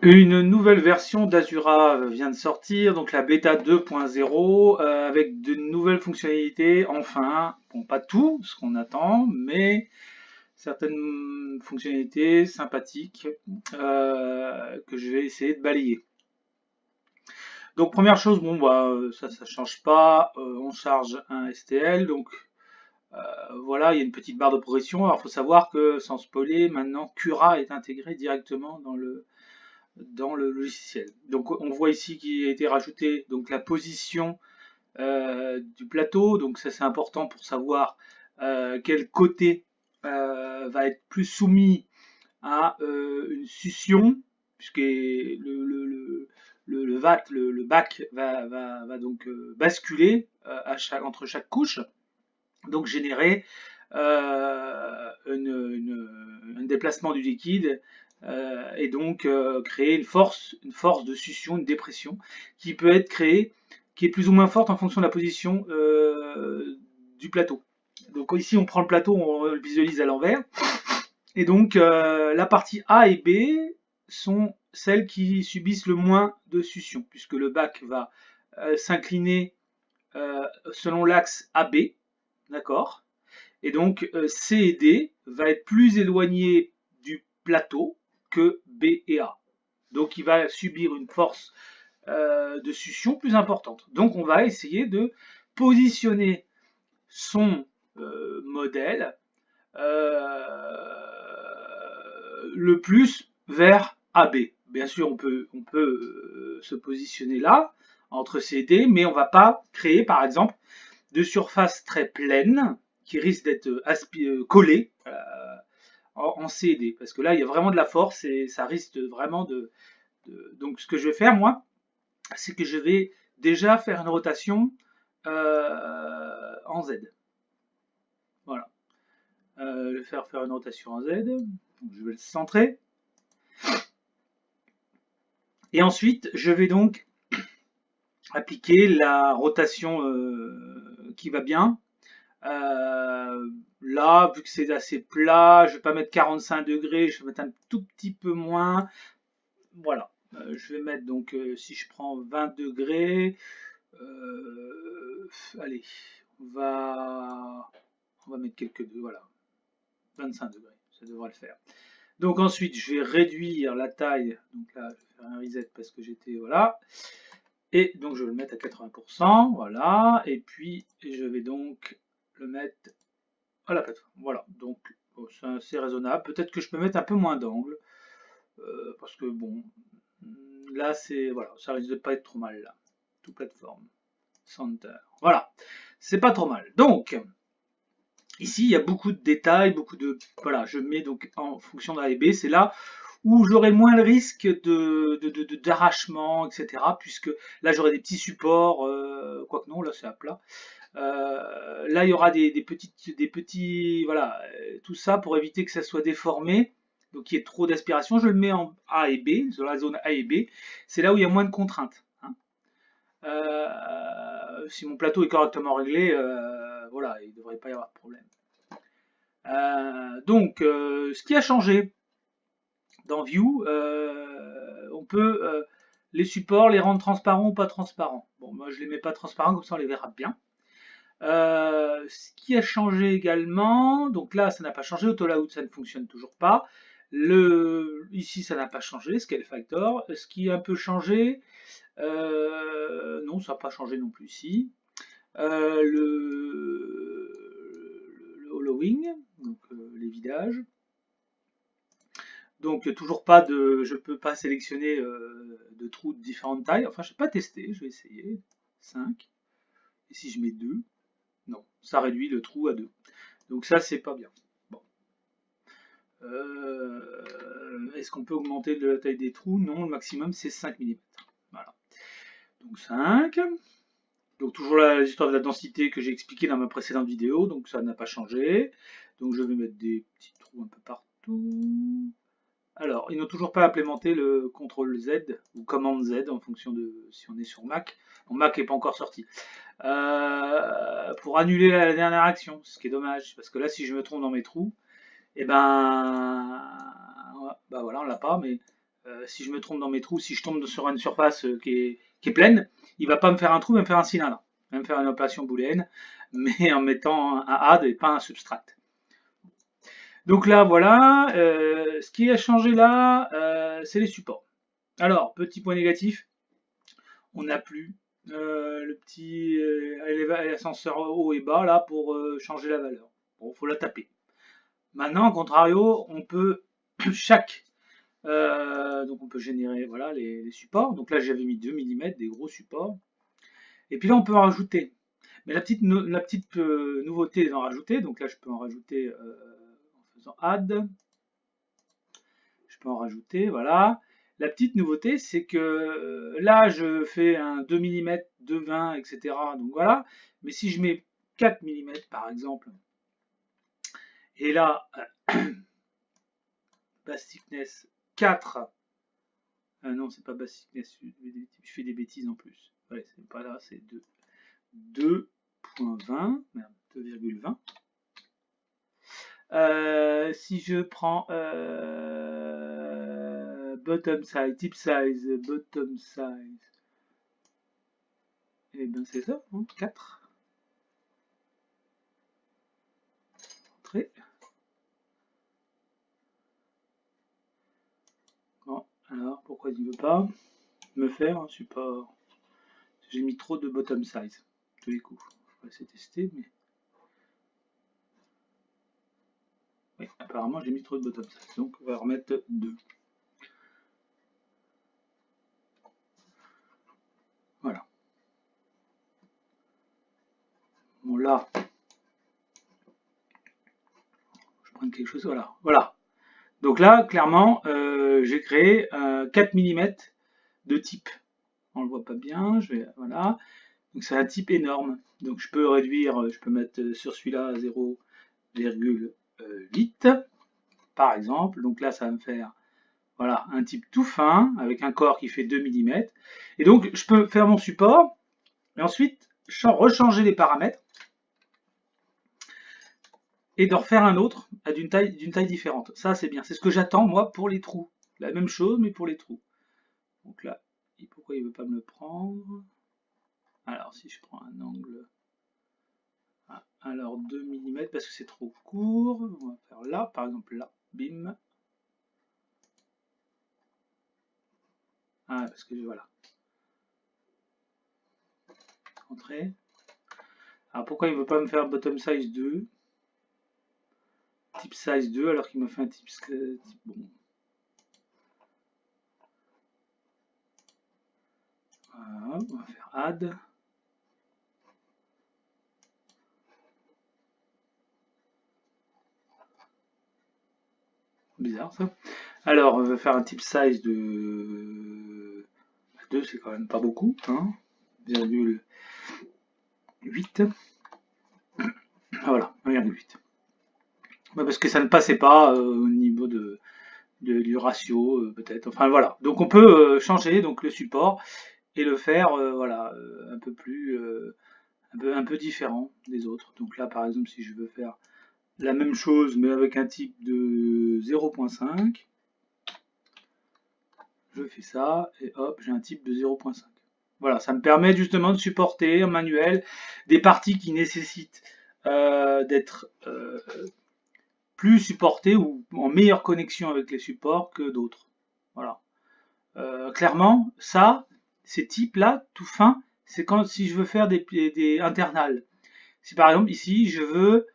Une nouvelle version d'Azura vient de sortir, donc la bêta 2.0, avec de nouvelles fonctionnalités, enfin, bon pas tout ce qu'on attend, mais certaines fonctionnalités sympathiques que je vais essayer de balayer. Donc première chose, bon bah ça change pas, on charge un STL, donc voilà, il y a une petite barre de progression. Alors il faut savoir que sans spoiler, maintenant Cura est intégré directement dans le logiciel. Donc on voit ici qu'il a été rajouté donc la position du plateau. Donc ça c'est important pour savoir quel côté va être plus soumis à une succion, puisque le VAT, le bac va donc basculer entre chaque couche, donc générer un déplacement du liquide et donc créer une force de succion, une dépression qui peut être créée, qui est plus ou moins forte en fonction de la position du plateau. Donc ici on prend le plateau, on le visualise à l'envers, et donc la partie A et B sont celles qui subissent le moins de succion, puisque le bac va s'incliner selon l'axe AB, d'accord. Et donc C et D va être plus éloigné du plateau que B et A. Donc il va subir une force de succion plus importante. Donc on va essayer de positionner son modèle le plus vers AB. Bien sûr, on peut se positionner là, entre C et D, mais on ne va pas créer, par exemple, de surface très pleine qui risque d'être collée en C et D. Parce que là, il y a vraiment de la force et ça risque vraiment Donc, ce que je vais faire, moi, c'est que je vais déjà faire une rotation en Z. Voilà. Je vais faire une rotation en Z. Donc, je vais le centrer. Et ensuite, je vais donc appliquer la rotation qui va bien. Là, vu que c'est assez plat, je vais pas mettre 45 degrés, je vais mettre un tout petit peu moins. Voilà. Je vais mettre donc, si je prends 20 degrés, allez, on va mettre quelques deux, voilà, 25 degrés, ça devrait le faire. Donc ensuite, je vais réduire la taille. Donc là, je vais faire un reset parce que j'étais, voilà. Et donc je vais le mettre à 80%, voilà. Et puis je vais donc le mettre à la plateforme. Voilà, donc bon, c'est assez raisonnable. Peut-être que je peux mettre un peu moins d'angle, parce que bon, là c'est voilà, ça risque de pas être trop mal là. Tout plateforme, center, voilà, c'est pas trop mal. Donc ici il y a beaucoup de détails, beaucoup de voilà, je mets donc en fonction de A et B, c'est là où j'aurai moins le risque d'arrachement, etc. Puisque là j'aurai des petits supports, quoique non, là c'est à plat. Là, il y aura des petits, voilà, tout ça pour éviter que ça soit déformé, donc qu'il y ait trop d'aspiration. Je le mets en A et B, sur la zone A et B. C'est là où il y a moins de contraintes, hein. Si mon plateau est correctement réglé, voilà, il ne devrait pas y avoir de problème. Donc, ce qui a changé dans View, on peut les supports les rendre transparents ou pas transparents. Bon, moi je les mets pas transparents, comme ça on les verra bien. Ce qui a changé également, donc là ça n'a pas changé, AutoLayout ça ne fonctionne toujours pas. Ici ça n'a pas changé, Scale Factor. Ce qui a un peu changé, non ça n'a pas changé non plus ici. Le hollowing, donc les vidages. Donc toujours pas de, je peux pas sélectionner de trous de différentes tailles. Enfin je n'ai pas testé, je vais essayer. 5. Et si je mets 2, non, ça réduit le trou à 2. Donc ça, c'est pas bien. Bon. Est-ce qu'on peut augmenter la taille des trous? Non, le maximum, c'est 5 mm. Voilà. Donc 5. Donc toujours l'histoire de la densité que j'ai expliqué dans ma précédente vidéo. Donc ça n'a pas changé. Donc je vais mettre des petits trous un peu partout. Alors, ils n'ont toujours pas implémenté le CTRL Z ou commande Z en fonction de si on est sur Mac. Mon Mac n'est pas encore sorti. Pour annuler la dernière action, ce qui est dommage, parce que là, si je me trompe dans mes trous, et ben, bah voilà, on l'a pas, mais Si je me trompe dans mes trous, si je tombe sur une surface qui est pleine, il va pas me faire un trou, il va me faire un cylindre. Il va me faire une opération booléenne, mais en mettant un add et pas un subtract. Donc là, voilà. Ce qui a changé là, c'est les supports. Alors, petit point négatif, on n'a plus le petit ascenseur haut et bas là pour changer la valeur. Bon, faut la taper. Maintenant, au contrario, on peut donc on peut générer voilà les supports. Donc là, j'avais mis 2 mm, des gros supports. Et puis là, on peut en rajouter. Mais la petite nouveauté d'en rajouter, donc là, je peux en rajouter en faisant add. Je peux en rajouter, voilà. La petite nouveauté, c'est que là, je fais un 2 mm, 2,20, etc. Donc voilà. Mais si je mets 4 mm, par exemple, et là, bass thickness 4. Ah non, c'est pas bass thickness, je fais des bêtises en plus. Ouais, c'est pas là, c'est 2.20, merde, 2,20. Si je prends bottom size, tip size, bottom size, et ben c'est ça, hein, 4. Entrée. Bon, alors pourquoi il ne veut pas me faire un support? J'ai mis trop de bottom size, tous les coups. On va essayer de tester, mais. Oui, apparemment j'ai mis trop de bottom size, donc on va remettre 2. Voilà. Bon là, je prends quelque chose, voilà. Voilà. Donc là, clairement, j'ai créé 4 mm de type. On le voit pas bien, voilà. Donc c'est un type énorme. Donc je peux réduire, je peux mettre sur celui-là 0,8 par exemple. Donc là, ça va me faire voilà, un type tout fin avec un corps qui fait 2 mm. Et donc je peux faire mon support et ensuite rechanger les paramètres et de refaire un autre d'une taille différente. Ça, c'est bien. C'est ce que j'attends, moi, pour les trous. La même chose, mais pour les trous. Donc là, pourquoi il ne veut pas me le prendre? Alors, si je prends un angle... Ah, alors, 2 mm, parce que c'est trop court. On va faire là, par exemple, là. Bim. Ah, parce que, voilà. Entrée. Alors, pourquoi il ne veut pas me faire bottom size 2? Type size 2, alors qu'il m'a fait un type bon. Voilà, on va faire add. Bizarre ça. Alors, on va faire un type size de 2, c'est quand même pas beaucoup. Hein, 1,8. Voilà, 1,8. Parce que ça ne passait pas au niveau du ratio, peut-être. Enfin voilà. Donc on peut changer donc le support et le faire voilà un peu plus un peu différent des autres. Donc là par exemple si je veux faire la même chose mais avec un type de 0.5, je fais ça et hop j'ai un type de 0.5. Voilà, ça me permet justement de supporter en manuel des parties qui nécessitent d'être plus supportées ou en meilleure connexion avec les supports que d'autres. Voilà. Clairement, ça, ces types-là, tout fin, c'est quand si je veux faire des internals. Si par exemple ici je veux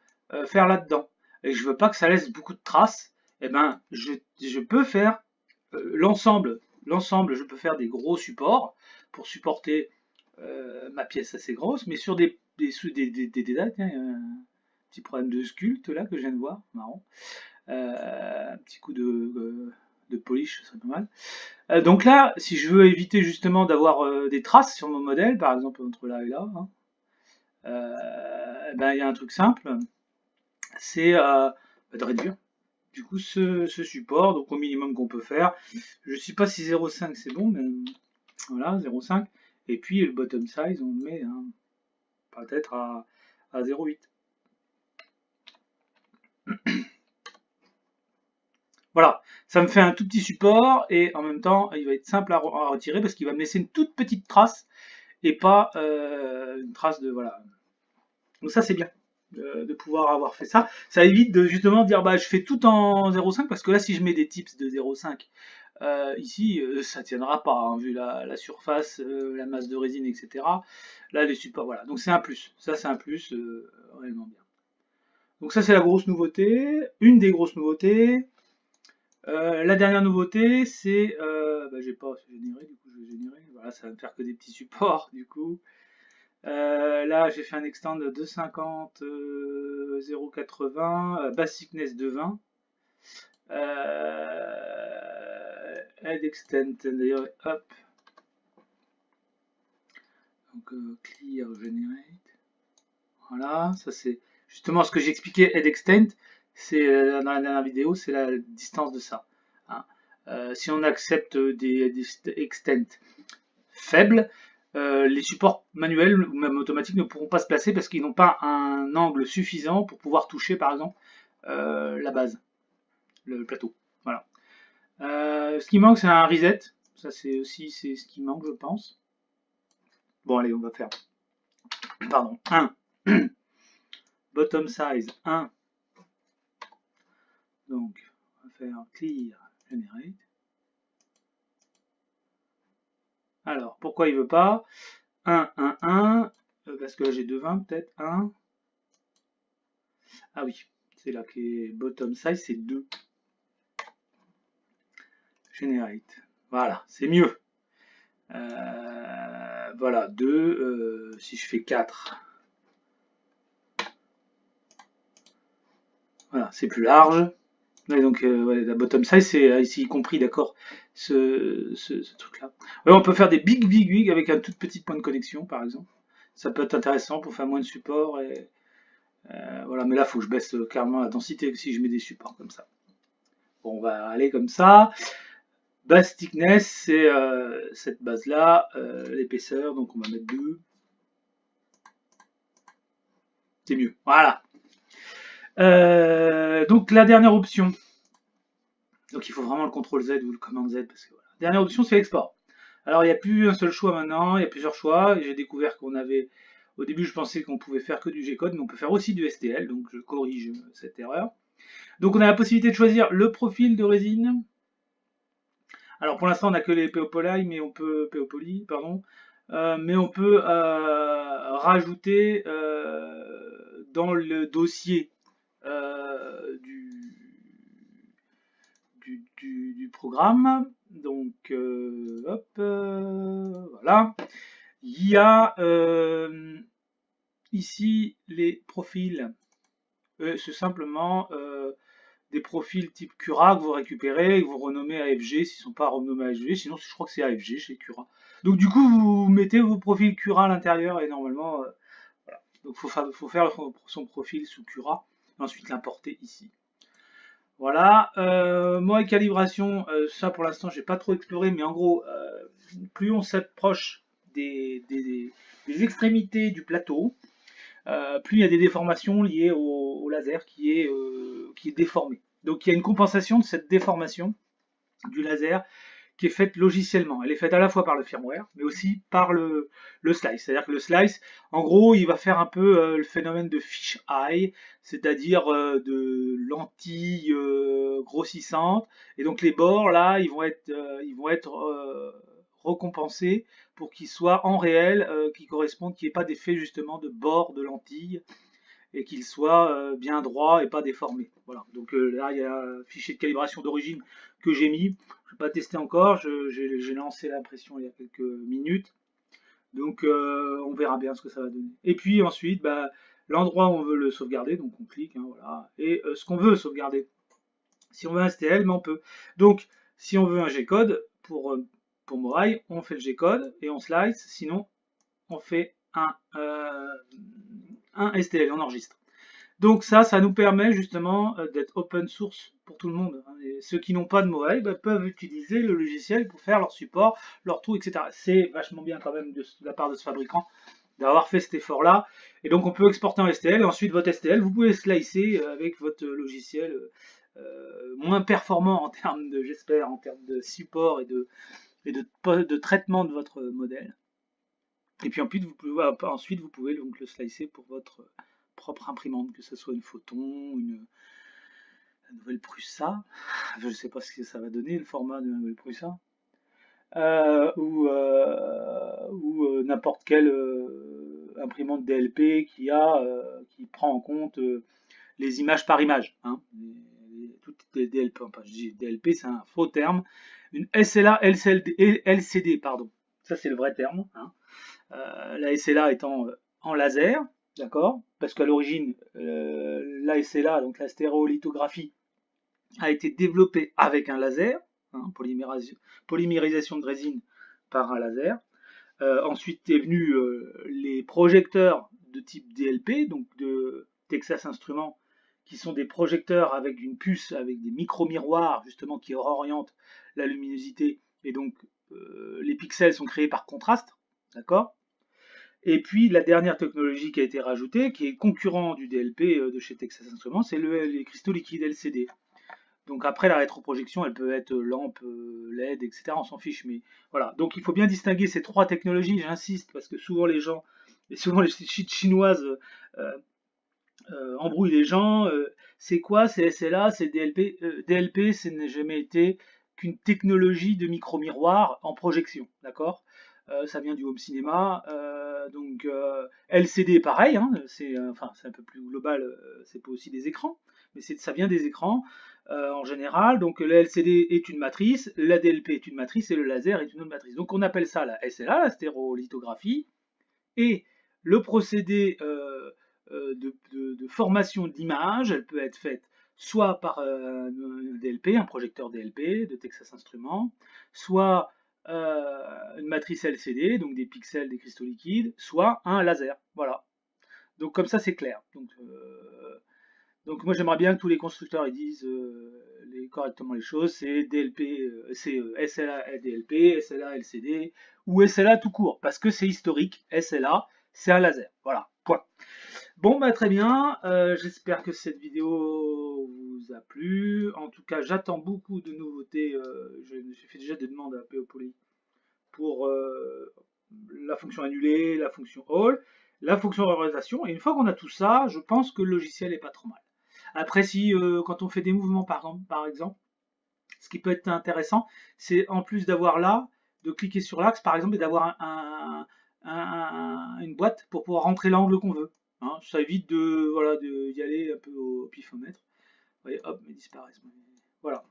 faire là-dedans et que je veux pas que ça laisse beaucoup de traces, eh ben je peux faire l'ensemble. L'ensemble, je peux faire des gros supports pour supporter ma pièce assez grosse, mais sur des détails. Tiens, il y a un petit problème de sculpte là que je viens de voir, marrant. Un petit coup de polish, ça serait pas mal. Donc là, si je veux éviter justement d'avoir des traces sur mon modèle, par exemple entre là et là, hein, ben, il y a un truc simple, c'est de réduire du coup ce support, donc au minimum qu'on peut faire. Je ne sais pas si 0,5 c'est bon, mais voilà, 0,5. Et puis le bottom size, on le met hein, peut-être à 0,8. Voilà, ça me fait un tout petit support et en même temps, il va être simple à retirer parce qu'il va me laisser une toute petite trace et pas une trace de voilà. Donc ça c'est bien de pouvoir avoir fait ça. Ça évite de justement dire bah je fais tout en 0,5 parce que là si je mets des tips de 0,5 ici ça tiendra pas hein, vu la surface, la masse de résine etc. Là les supports voilà donc c'est un plus. Ça c'est un plus réellement bien. Donc ça c'est la grosse nouveauté, une des grosses nouveautés. La dernière nouveauté, c'est, bah, j'ai pas généré, du coup je vais générer. Voilà, ça va me faire que des petits supports, du coup. Là, j'ai fait un extend de 250 0,80, bass thickness de 20. Head extent, d'ailleurs, hop. Donc, clear, generate. Voilà, ça c'est justement ce que j'expliquais, head extent. C'est dans la dernière vidéo, c'est la distance de ça. Hein. Si on accepte des extents faibles, les supports manuels ou même automatiques ne pourront pas se placer parce qu'ils n'ont pas un angle suffisant pour pouvoir toucher par exemple la base, le plateau. Voilà. Ce qui manque c'est un reset. Ça c'est aussi ce qui manque je pense. Bon allez on va faire. Pardon. 1. Bottom size 1. Donc on va faire clear generate. Alors pourquoi il veut pas 1, 1, 1 parce que là j'ai 2,20 peut-être 1. Ah oui, c'est là qui est bottom size, c'est 2. Generate. Voilà, c'est mieux. Voilà, 2. Si je fais 4. Voilà, c'est plus large. Ouais, donc ouais, la bottom size, c'est ici compris, d'accord, ce truc-là. Ouais, on peut faire des big avec un tout petit point de connexion, par exemple. Ça peut être intéressant pour faire moins de support. Et, voilà, mais là, il faut que je baisse carrément la densité si je mets des supports comme ça. Bon, on va aller comme ça. Base thickness, c'est cette base-là, l'épaisseur, donc on va mettre 2. C'est mieux, voilà. Donc la dernière option, donc il faut vraiment le CTRL Z ou le commande Z, parce que voilà. Dernière option, c'est l'export. Alors il n'y a plus un seul choix maintenant, il y a plusieurs choix, et j'ai découvert qu'on avait, au début je pensais qu'on pouvait faire que du G-code, mais on peut faire aussi du STL, donc je corrige cette erreur. Donc on a la possibilité de choisir le profil de résine. Alors pour l'instant on n'a que les Peopoli, mais on peut mais on peut rajouter dans le dossier du programme. Donc hop, voilà. Il y a ici les profils. C'est simplement des profils type Cura que vous récupérez et que vous renommez AFG s'ils ne sont pas renommés AFG, sinon je crois que c'est AFG chez Cura. Donc du coup vous mettez vos profils Cura à l'intérieur et normalement voilà. Donc faut faire son profil sous Cura et ensuite l'importer ici. Voilà, moi et calibration, ça pour l'instant j'ai pas trop exploré, mais en gros plus on s'approche des extrémités du plateau, plus il y a des déformations liées au laser qui est déformé. Donc il y a une compensation de cette déformation du laser qui est faite logiciellement. Elle est faite à la fois par le firmware, mais aussi par le slice. C'est-à-dire que le slice, en gros, il va faire un peu le phénomène de fish eye, c'est-à-dire de lentilles grossissantes. Et donc les bords, là, ils vont être recompensés pour qu'ils soient en réel, qui correspondent, qu'il n'y ait pas d'effet justement de bord de lentilles et qu'il soit bien droit et pas déformé. Voilà. Donc là, il y a un fichier de calibration d'origine que j'ai mis. Je n'ai pas testé encore. J'ai lancé l'impression il y a quelques minutes. Donc on verra bien ce que ça va donner. Et puis ensuite, bah, l'endroit où on veut le sauvegarder, donc on clique, hein, voilà, et ce qu'on veut sauvegarder. Si on veut un STL, mais on peut. Donc si on veut un G-code pour Morail, on fait le G-code et on slice. Sinon, on fait un STL, on enregistre. Donc ça nous permet justement d'être open source pour tout le monde. Et ceux qui n'ont pas de Morail peuvent utiliser le logiciel pour faire leur support, leur tout, etc. C'est vachement bien quand même de la part de ce fabricant d'avoir fait cet effort-là. Et donc on peut exporter en STL, et ensuite votre STL, vous pouvez slicer avec votre logiciel moins performant en termes de, j'espère, en termes de support et de traitement de votre modèle. Et puis ensuite, vous pouvez donc le slicer pour votre propre imprimante, que ce soit une Photon, la nouvelle Prusa. Je ne sais pas ce que ça va donner, le format de la nouvelle Prusa. Ou n'importe quelle imprimante DLP qui prend en compte les images par image. Hein. Toutes les DLP, enfin, je dis DLP, c'est un faux terme. Une SLA LCD, pardon. Ça, c'est le vrai terme. Hein. La SLA étant en laser, d'accord? Parce qu'à l'origine, la SLA, donc la stéréolithographie, a été développée avec un laser, hein, polymérisation de résine par un laser. Ensuite est venu les projecteurs de type DLP, donc de Texas Instruments, qui sont des projecteurs avec une puce, avec des micro-miroirs, justement, qui orientent la luminosité. Et donc, les pixels sont créés par contraste, d'accord? Et puis, la dernière technologie qui a été rajoutée, qui est concurrent du DLP de chez Texas Instruments, c'est les cristaux liquides LCD. Donc après, la rétroprojection, elle peut être lampe, LED, etc. On s'en fiche, mais voilà. Donc il faut bien distinguer ces trois technologies, j'insiste, parce que souvent les gens, et souvent les sites chinoises embrouillent les gens. C'est quoi? C'est SLA, c'est DLP. DLP, ce n'a jamais été qu'une technologie de micro-miroir en projection, d'accord? Ça vient du home cinéma. Donc LCD, pareil, hein, enfin, c'est un peu plus global, c'est pas aussi des écrans, mais ça vient des écrans en général. Donc le LCD est une matrice, la DLP est une matrice et le laser est une autre matrice. Donc on appelle ça la SLA, la stérolithographie, et le procédé de formation d'image, elle peut être faite soit par un DLP, un projecteur DLP de Texas Instruments, soit une matrice LCD, donc des pixels, des cristaux liquides, soit un laser. Voilà. Donc comme ça c'est clair. Donc moi j'aimerais bien que tous les constructeurs ils disent correctement les choses. C'est DLP, c'est SLA DLP, SLA LCD ou SLA tout court parce que c'est historique. SLA c'est un laser. Voilà. Point. Bon bah très bien. J'espère que cette vidéo vous a plu. En tout cas j'attends beaucoup de nouveautés. Je me suis fait déjà des demandes à Peopoly pour la fonction annulée, la fonction all, la fonction réorientation. Et une fois qu'on a tout ça, je pense que le logiciel est pas trop mal. Après, si quand on fait des mouvements, par exemple, ce qui peut être intéressant, c'est en plus d'avoir là, de cliquer sur l'axe, par exemple, et d'avoir une boîte pour pouvoir rentrer l'angle qu'on veut. Hein. Ça évite voilà, d'y aller un peu au pifomètre. Vous voyez, hop, mais disparaissent. Voilà.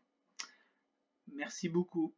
Merci beaucoup.